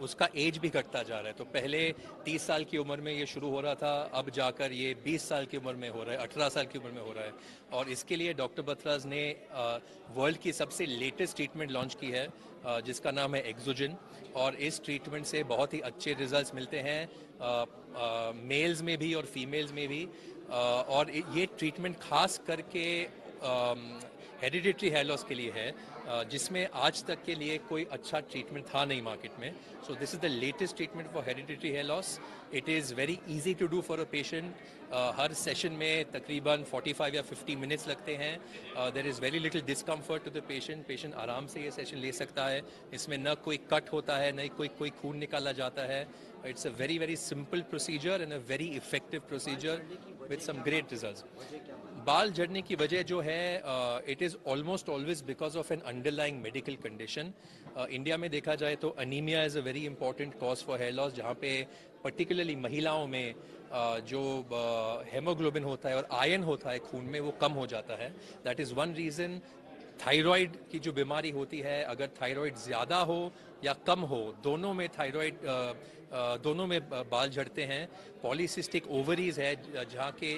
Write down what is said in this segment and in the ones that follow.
उसका एज भी घटता जा रहा है। तो पहले 30 साल की उम्र में ये शुरू हो रहा था, अब जाकर ये 20 साल की उम्र में हो रहा है, 18 साल की उम्र में हो रहा है। और इसके लिए डॉक्टर बत्राज ने वर्ल्ड की सबसे लेटेस्ट ट्रीटमेंट लॉन्च की है, जिसका नाम है एक्सोजिन। और इस ट्रीटमेंट से बहुत ही अच्छे रिजल्ट्स मिलते हैं, मेल्स में भी और फीमेल्स में भी। और ये ट्रीटमेंट खास करके हेरिडिटरी हेयर लॉस के लिए है, जिसमें आज तक के लिए कोई अच्छा ट्रीटमेंट था नहीं मार्केट में। So this is the latest treatment for hereditary hair loss. It is very easy to do for a patient. हर सेशन में तकरीबन 45 या 50 मिनट्स लगते हैं। There is very little discomfort to the patient. Patient आराम से ये सेशन ले सकता है। इसमें न कोई कट होता है, न कोई खून निकाला जाता है। It's a very very simple procedure and a very effective procedure with some great results. बाल झड़ने की वजह जो है, it is almost always because of an underlying medical condition. India में देखा जाए तो anaemia is a very important cause for hair loss, जहाँ पे पर्टिकुलरली महिलाओं में जो हेमोग्लोबिन होता है और आयरन होता है खून में, वो कम हो जाता है। That is one reason. Thyroid की जो बीमारी होती है, अगर थायराइड ज़्यादा हो या कम हो, दोनों में दोनों में बाल झड़ते हैं। पॉलीसिस्टिक ओवरीज है, जहाँ के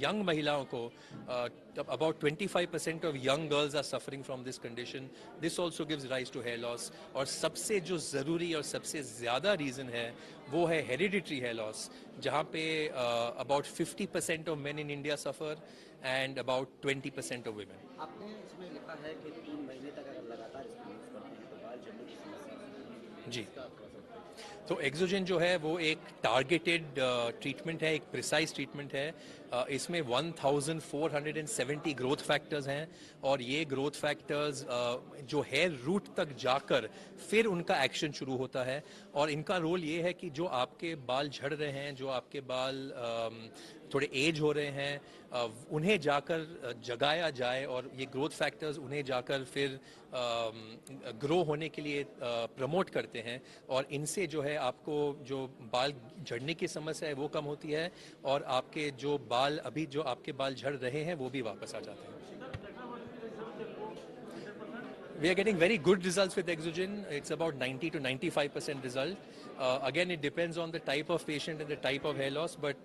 यंग महिलाओं को about 25% of young girls are suffering from this condition. This also gives rise to hair loss. और सबसे जो ज़रूरी और सबसे ज़्यादा रीज़न है वो है हेरिडिटरी हेयर लॉस, जहाँ पे about 50% of main in India suffer and about 20% of women. आपने इसमें लिखा है कि 3 महीने तक अगर लगातार इसको यूज़ करते हैं तो बाल झड़ने की समस्या जी। इसका थोड़ा सा बताइए। तो एक्सोजन जो है वो एक टारगेटेड ट्रीटमेंट है, एक प्रिसाइज ट्रीटमेंट है। इसमें 1470 ग्रोथ फैक्टर्स हैं, और ये ग्रोथ फैक्टर्स जो हेयर रूट तक जाकर फिर उनका एक्शन शुरू होता है। और इनका रोल ये है कि जो आपके बाल झड़ रहे हैं, जो आपके बाल थोड़े एज हो रहे हैं, उन्हें जाकर जगाया जाए, और ये ग्रोथ फैक्टर्स उन्हें जाकर फिर ग्रो होने के लिए प्रमोट करते हैं। और इनसे जो है आपको जो बाल झड़ने की समस्या है वो कम होती है, और आपके जो बाल अभी जो आपके बाल झड़ रहे हैं वो भी वापस आ जाते हैं। We are getting very good results with Exogen. It's about 90 to 95% result. Again, it depends on the type of patient and the type of hair loss, but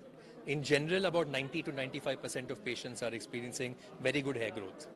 in general, about 90 to 95% of patients are experiencing very good hair growth.